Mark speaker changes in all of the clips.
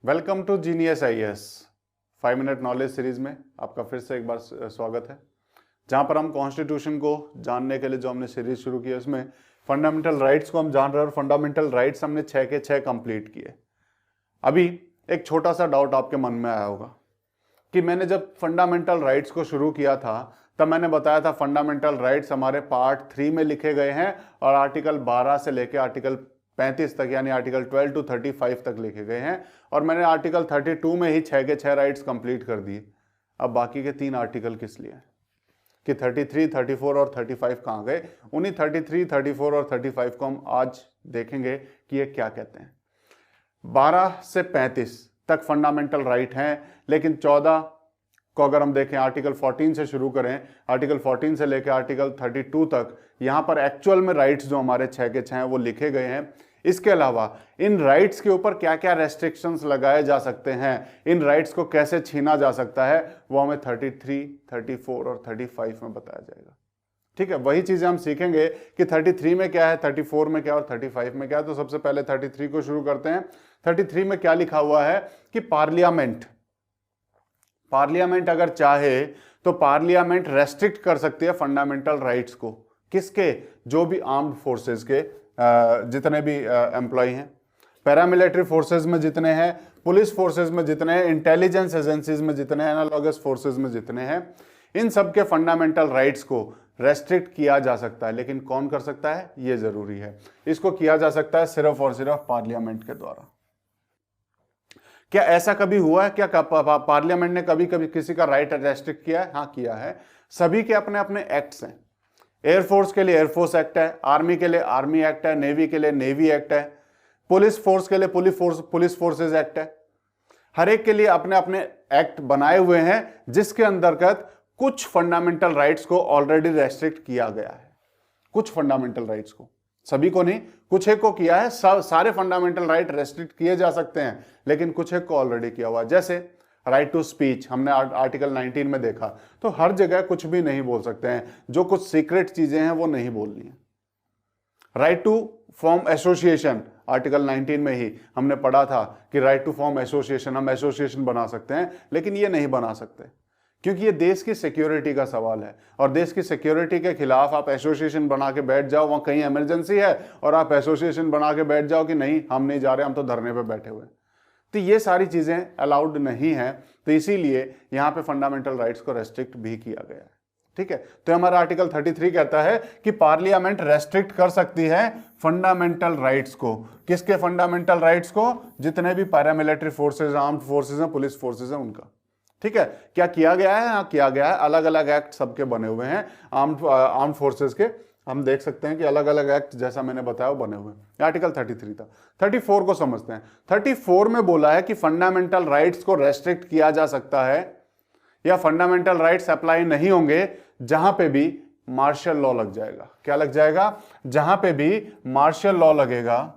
Speaker 1: Welcome to genius IAS 5 minute knowledge series में आपका फिर से एक बार स्वागत है, जहां पर हम कॉन्स्टिट्यूशन को जानने के लिए जो हमने सीरीज शुरू की है उसमें फंडामेंटल राइट्स को हम जान रहे हैं और फंडामेंटल राइट्स हमने 6 के 6 कंप्लीट किए। अभी एक छोटा सा डाउट आपके मन में आया होगा कि मैंने जब फंडामेंटल राइट्स को शुरू किया था तब मैंने बताया था फंडामेंटल राइट्स हमारे पार्ट 3 में लिखे गए हैं और आर्टिकल 12 से लेकर आर्टिकल 35 तक यानी आर्टिकल 12 टू 35 तक लिखे गए हैं और मैंने आर्टिकल 32 में ही 6 के 6 राइट्स कंप्लीट कर दिए। अब बाकी के 3 आर्टिकल किस लिए कि 33, 34 और 35 कहाँ गए? उन्हीं 33, 34 और 35 को हम आज देखेंगे कि ये क्या कहते हैं। 12 से 35 तक फंडामेंटल राइट हैं, लेकिन 14 को अगर हम देखें आर्टिकल 14 से शुरू करें, आर्टिकल 14 से लेकर आर्टिकल 32 तक यहाँ पर एक्चुअल में राइट्स जो हमारे 6 के 6 हैं वो लिखे गए हैं। इसके अलावा इन राइट्स के ऊपर क्या क्या रेस्ट्रिक्शंस लगाए जा सकते हैं, इन राइट्स को कैसे छीना जा सकता है, वो हमें 33, 34 और 35 में बताया जाएगा। ठीक है, वही चीजें हम सीखेंगे कि 33 में क्या है, 34 में क्या और 35 में क्या है। तो सबसे पहले 33 को शुरू करते हैं। 33 में क्या लिखा हुआ है कि पार्लियामेंट अगर चाहे तो पार्लियामेंट रेस्ट्रिक्ट कर सकती है फंडामेंटल राइट्स को। किसके? जो भी आर्म्ड फोर्सेस के जितने भी एम्प्लॉय हैं, पैरामिलिट्री फोर्सेस में जितने हैं, पुलिस फोर्सेस में जितने हैं, इंटेलिजेंस एजेंसीज में जितने हैं, एनालॉगस फोर्सेस में जितने हैं, इन सब के फंडामेंटल राइट्स को रेस्ट्रिक्ट किया जा सकता है। लेकिन कौन कर सकता है, ये जरूरी है। इसको किया जा सकता है सिर्फ और सिर्फ पार्लियामेंट के द्वारा। क्या ऐसा कभी हुआ है? क्या पार्लियामेंट ने कभी कभी किसी का राइट रेस्ट्रिक्ट किया है? हाँ, किया है। सभी के अपने अपने एक्ट्स हैं। एयरफोर्स के लिए एयरफोर्स एक्ट है, आर्मी के लिए आर्मी एक्ट है, नेवी के लिए नेवी एक्ट है, पुलिस फोर्स के लिए पुलिस फोर्सेज एक्ट है। हर एक के लिए अपने अपने एक्ट बनाए हुए हैं जिसके अंतर्गत कुछ फंडामेंटल राइट्स को ऑलरेडी रेस्ट्रिक्ट किया गया है। कुछ फंडामेंटल राइट्स को, सभी को नहीं, कुछ एक को किया है। सारे फंडामेंटल राइट रेस्ट्रिक्ट किए जा सकते हैं, लेकिन कुछ एक को ऑलरेडी किया हुआ है। जैसे राइट टू स्पीच हमने आर्टिकल 19 में देखा, तो हर जगह कुछ भी नहीं बोल सकते हैं, जो कुछ सीक्रेट चीजें हैं वो नहीं बोलनी है। Right to form association article 19 में ही हमने पढ़ा था कि राइट टू फॉर्म एसोसिएशन, हम एसोसिएशन बना सकते हैं, लेकिन ये नहीं बना सकते क्योंकि ये देश की सिक्योरिटी का सवाल है और देश की सिक्योरिटी के खिलाफ आप एसोसिएशन बना के बैठ जाओ, वहां कहीं इमरजेंसी है और आप एसोसिएशन बना के बैठ जाओ कि नहीं हम नहीं जा रहे, हम तो धरने पे बैठे हुए, तो ये सारी चीजें अलाउड नहीं है। तो इसीलिए यहां पे फंडामेंटल राइट्स को रेस्ट्रिक्ट भी किया गया है। ठीक है, तो हमारा आर्टिकल 33 कहता है कि पार्लियामेंट रेस्ट्रिक्ट कर सकती है फंडामेंटल राइट्स को। किसके फंडामेंटल राइट्स को? जितने भी पैरामिलिट्री फोर्सेज, आर्म्ड फोर्सेज हैं, पुलिस फोर्सेज हैं, उनका। ठीक है, क्या किया गया है? हाँ, किया गया है। अलग अलग एक्ट सबके बने हुए हैं आर्म्ड फोर्सेज के। हम देख सकते हैं कि अलग अलग एक्ट जैसा मैंने बताया वो बने हुए हैं। आर्टिकल 33 था। 34 को समझते हैं। 34 में बोला है कि फंडामेंटल राइट्स को रेस्ट्रिक्ट किया जा सकता है या फंडामेंटल राइट्स अप्लाई नहीं होंगे जहां पे भी मार्शल लॉ लग जाएगा। क्या लग जाएगा? जहां पे भी मार्शल लॉ लगेगा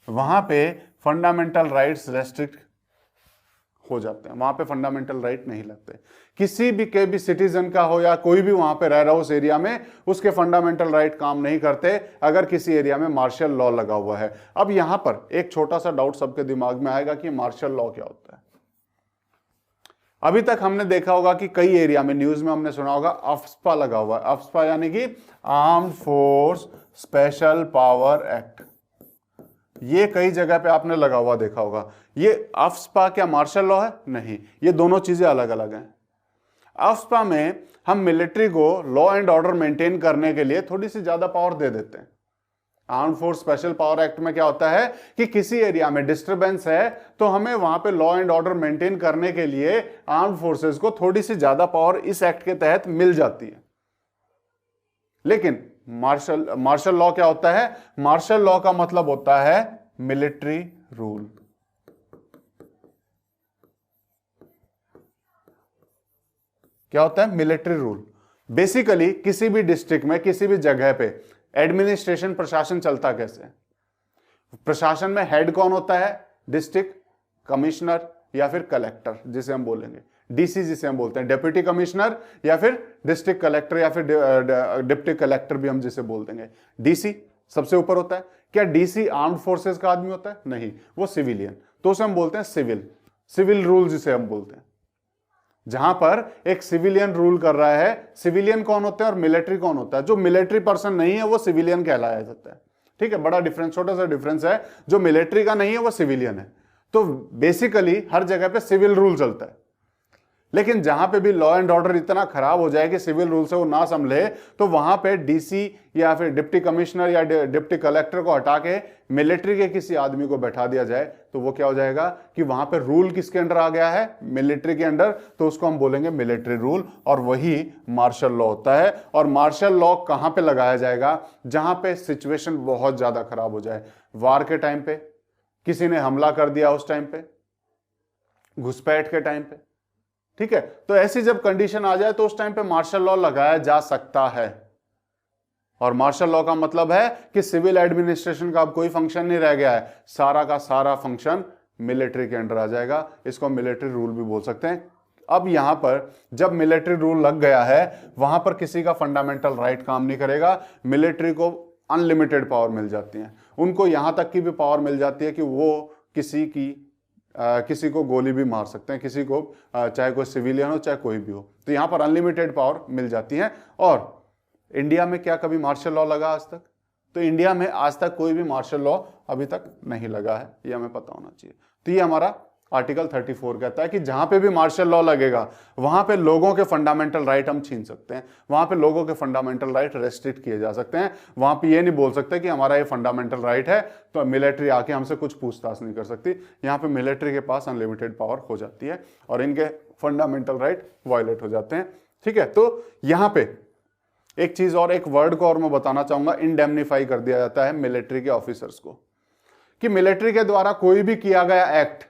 Speaker 1: वहां पे फंडामेंटल राइट्स रेस्ट्रिक्ट हो जाते हैं, वहां पे फंडामेंटल राइट नहीं लगते। किसी भी के भी सिटीजन का हो या कोई भी वहां पे रह रहा हो उस एरिया में, उसके फंडामेंटल राइट काम नहीं करते अगर किसी एरिया में मार्शल लॉ लगा हुआ है। अब यहां पर एक छोटा सा डाउट सबके दिमाग में आएगा कि मार्शल लॉ क्या होता है। अभी तक हमने देखा होगा कि कई एरिया में, न्यूज में हमने सुना होगा अफ्स्पा लगा हुआ है। अफ्स्पा यानी कि armed force special power act. ये कई जगह पे आपने लगा हुआ देखा होगा। ये अफ्स्पा क्या मार्शल लॉ है? नहीं, ये दोनों चीजें अलग अलग हैं। अफ्स्पा में हम मिलिट्री को लॉ एंड ऑर्डर मेंटेन करने के लिए थोड़ी सी ज्यादा पावर दे देते हैं। Armed force special power act में क्या होता है कि किसी एरिया में डिस्टरबेंस है तो हमें वहां पे लॉ एंड ऑर्डर मेंटेन करने के लिए आर्म्ड फोर्सेस को थोड़ी सी ज्यादा पावर इस एक्ट के तहत मिल जाती है। लेकिन मार्शल लॉ क्या होता है? मार्शल लॉ का मतलब होता है मिलिट्री रूल। क्या होता है? Military rule. बेसिकली किसी भी डिस्ट्रिक्ट में, किसी भी जगह पे एडमिनिस्ट्रेशन, प्रशासन चलता कैसे? प्रशासन में हेड कौन होता है? डिस्ट्रिक्ट कमिश्नर या फिर कलेक्टर, जिसे हम बोलेंगे डीसी, जिसे हम बोलते हैं डेप्यूटी कमिश्नर, या फिर डिस्ट्रिक्ट कलेक्टर या फिर डिप्टी कलेक्टर भी हम जिसे बोल देंगे। डीसी सबसे ऊपर होता है। क्या डीसी आर्म्ड फोर्सेस का आदमी होता है? नहीं, वो सिविलियन। तो उसे हम बोलते हैं सिविल रूल जिसे हम बोलते हैं। जहां पर एक सिविलियन रूल कर रहा है, सिविलियन कौन होता है और मिलिट्री कौन होता है? जो मिलिट्री पर्सन नहीं है वो सिविलियन कहलाया जाता है। ठीक है, बड़ा डिफरेंस, छोटा सा डिफरेंस है। जो मिलिट्री का नहीं है वो सिविलियन है। तो बेसिकली हर जगह पे सिविल रूल चलता है, लेकिन जहां पे भी लॉ एंड ऑर्डर इतना खराब हो जाए कि सिविल रूल से वो ना संभले, तो वहां पे डीसी या फिर डिप्टी कमिश्नर या डिप्टी कलेक्टर को हटा के मिलिट्री के किसी आदमी को बैठा दिया जाए, तो वो क्या हो जाएगा कि वहां पे रूल किसके अंडर आ गया है? मिलिट्री के अंडर। तो उसको हम बोलेंगे मिलिट्री रूल, और वही मार्शल लॉ होता है। और मार्शल लॉ कहां पे लगाया जाएगा? जहां पे सिचुएशन बहुत ज्यादा खराब हो जाए। वार के टाइम पे, किसी ने हमला कर दिया उस टाइम पे, घुसपैठ के टाइम पे, ठीक है, तो ऐसी जब कंडीशन आ जाए तो उस टाइम पे मार्शल लॉ लगाया जा सकता है। और मार्शल लॉ का मतलब है कि सिविल एडमिनिस्ट्रेशन का अब कोई फंक्शन नहीं रह गया है, सारा का सारा फंक्शन मिलिट्री के अंडर आ जाएगा। इसको मिलिट्री रूल भी बोल सकते हैं। अब यहां पर जब मिलिट्री रूल लग गया है, वहां पर किसी का फंडामेंटल राइट काम नहीं करेगा। मिलिट्री को अनलिमिटेड पावर मिल जाती है। उनको यहां तक की भी पावर मिल जाती है कि वो किसी को गोली भी मार सकते हैं, किसी को, चाहे कोई सिविलियन हो चाहे कोई भी हो। तो यहां पर अनलिमिटेड पावर मिल जाती है। और इंडिया में क्या कभी मार्शल लॉ लगा आज तक? तो इंडिया में आज तक कोई भी मार्शल लॉ अभी तक नहीं लगा है, ये हमें पता होना चाहिए। तो ये हमारा आर्टिकल 34 कहता है कि जहां पे भी मार्शल लॉ लगेगा वहां पे लोगों के फंडामेंटल राइट हम छीन सकते हैं, वहां पे लोगों के फंडामेंटल राइट रेस्ट्रिक्ट किए जा सकते हैं। वहां पे ये नहीं बोल सकते कि हमारा ये फंडामेंटल राइट है तो मिलिट्री आके हमसे कुछ पूछताछ नहीं कर सकती। यहां पे मिलिट्री के पास अनलिमिटेड पावर हो जाती है और इनके फंडामेंटल राइट वायलेट हो जाते हैं। ठीक है, तो यहां पे एक चीज और, एक वर्ड को और मैं बताना चाहूंगा, इंडेमनीफाई कर दिया जाता है मिलिट्री के ऑफिसर्स को, कि मिलिट्री के द्वारा कोई भी किया गया एक्ट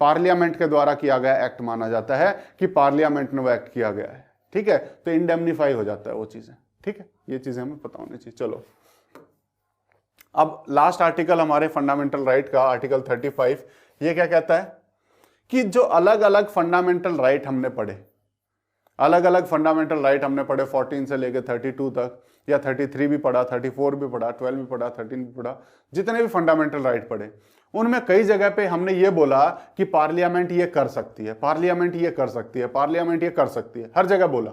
Speaker 1: पार्लियामेंट के द्वारा किया गया एक्ट माना जाता है कि पार्लियामेंट ने वो एक्ट किया गया है। ठीक है, तो इंडेमनीफाई हो जाता है वो चीजें। ठीक है, ये चीजें हमें पता होनी चाहिए। चलो, अब लास्ट आर्टिकल हमारे फंडामेंटल राइट का, आर्टिकल 35, ये क्या कहता है कि जो अलग अलग फंडामेंटल राइट हमने पढ़े, अलग अलग फंडामेंटल राइट हमने पढ़े 14 से लेकर 32 तक, या 33 भी पढ़ा, 34 भी पढ़ा, 12 भी पढ़ा, 13 भी पढ़ा, जितने भी फंडामेंटल राइट पढ़े, उनमें कई जगह पे हमने ये बोला कि पार्लियामेंट ये कर सकती है, पार्लियामेंट ये कर सकती है, पार्लियामेंट ये कर सकती है, हर जगह बोला।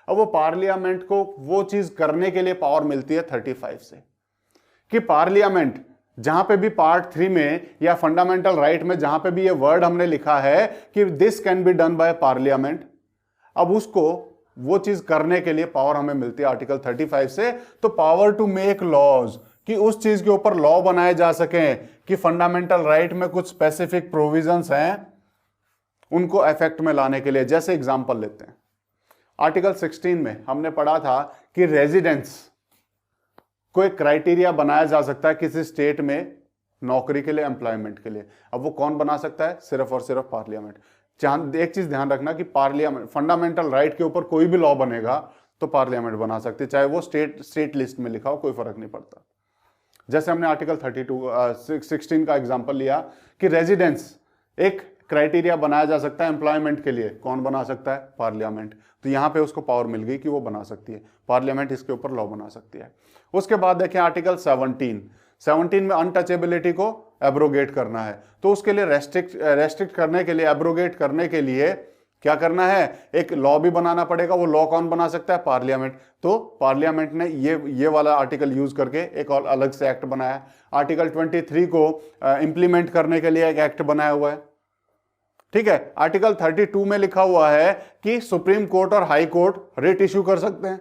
Speaker 1: अब वो पार्लियामेंट को वो चीज करने के लिए पावर मिलती है 35 से, कि पार्लियामेंट जहां पे भी पार्ट 3 में या फंडामेंटल राइट में जहां पे भी ये वर्ड हमने लिखा है कि this can be done by parliament, अब उसको वो चीज करने के लिए पावर हमें मिलती है आर्टिकल 35 से। तो पावर टू मेक लॉज, कि उस चीज के ऊपर लॉ बनाए जा सकें कि फंडामेंटल राइट में कुछ स्पेसिफिक प्रोविजंस हैं, उनको इफेक्ट में लाने के लिए। जैसे एग्जांपल लेते हैं, आर्टिकल 16 में हमने पढ़ा था कि रेजिडेंस को एक क्राइटेरिया बनाया जा सकता है किसी स्टेट में नौकरी के लिए, एम्प्लॉयमेंट के लिए। अब वो कौन बना सकता है? सिर्फ और सिर्फ पार्लियामेंट। एक चीज ध्यान रखना कि पार्लियामेंट, फंडामेंटल राइट के ऊपर कोई भी लॉ बनेगा तो पार्लियामेंट बना सकती है, चाहे वो स्टेट लिस्ट में लिखा हो, कोई फर्क नहीं पड़ता। जैसे हमने आर्टिकल 16 का एग्जांपल लिया कि रेजिडेंस एक क्राइटेरिया बनाया जा सकता है एम्प्लॉयमेंट के लिए, कौन बना सकता है? पार्लियामेंट। तो यहां पे उसको पावर मिल गई कि वो बना सकती है, पार्लियामेंट इसके ऊपर लॉ बना सकती है। उसके बाद देखें आर्टिकल 17 में अनटचेबिलिटी को एब्रोगेट करना है, तो उसके लिए रेस्ट्रिक्ट करने के लिए, एब्रोगेट करने के लिए क्या करना है? एक लॉ भी बनाना पड़ेगा। वो लॉ कौन बना सकता है? पार्लियामेंट। तो पार्लियामेंट ने ये वाला आर्टिकल यूज करके एक और अलग से एक्ट बनाया। आर्टिकल 23 को इंप्लीमेंट करने के लिए एक एक्ट बनाया हुआ है। ठीक है, आर्टिकल 32 में लिखा हुआ है कि सुप्रीम कोर्ट और हाई कोर्ट रिट इश्यू कर सकते हैं।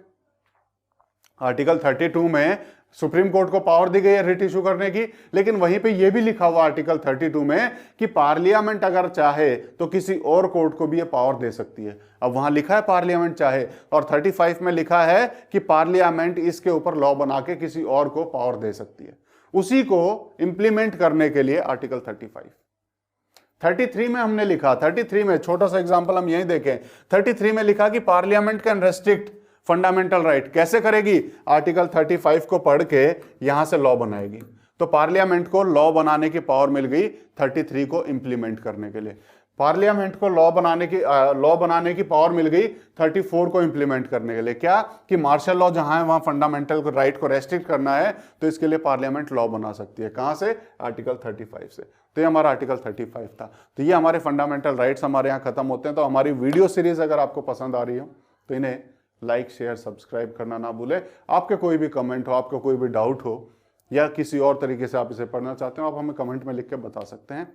Speaker 1: आर्टिकल 32 में सुप्रीम कोर्ट को पावर दी गई है रिट इशू करने की, लेकिन वहीं पे यह भी लिखा हुआ आर्टिकल 32 में कि पार्लियामेंट अगर चाहे तो किसी और कोर्ट को भी यह पावर दे सकती है। अब वहां लिखा है पार्लियामेंट चाहे, और 35 में लिखा है कि पार्लियामेंट इसके ऊपर लॉ बना के किसी और को पावर दे सकती है। उसी को इंप्लीमेंट करने के लिए आर्टिकल 33 में हमने लिखा, 33 में छोटा सा एग्जाम्पल हम यही देखें, 33 में लिखा कि parliament can restrict fundamental right. कैसे करेगी? आर्टिकल 35 को पढ़ के यहां से लॉ बनाएगी। तो पार्लियामेंट को लॉ बनाने की पावर मिल गई 33 को इंप्लीमेंट करने के लिए। पार्लियामेंट को लॉ बनाने की पावर मिल गई 34 को इंप्लीमेंट करने के लिए। क्या कि मार्शल लॉ जहां है वहां फंडामेंटल राइट को रेस्ट्रिक्ट करना है, तो इसके लिए पार्लियामेंट लॉ बना सकती है। कहां से? आर्टिकल 35 से। तो ये हमारा आर्टिकल 35 था। तो ये हमारे फंडामेंटल राइट्स हमारे यहाँ खत्म होते हैं। तो हमारी वीडियो सीरीज अगर आपको पसंद आ रही हो तो इन्हें लाइक शेयर सब्सक्राइब करना ना भूले। आपके कोई भी कमेंट हो, आपको कोई भी डाउट हो, या किसी और तरीके से आप इसे पढ़ना चाहते हो, आप हमें कमेंट में लिख के बता सकते हैं।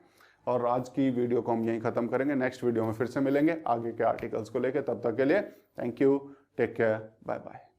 Speaker 1: और आज की वीडियो को हम यहीं खत्म करेंगे। नेक्स्ट वीडियो में फिर से मिलेंगे आगे के आर्टिकल्स को लेकर। तब तक के लिए thank you, take care, bye bye.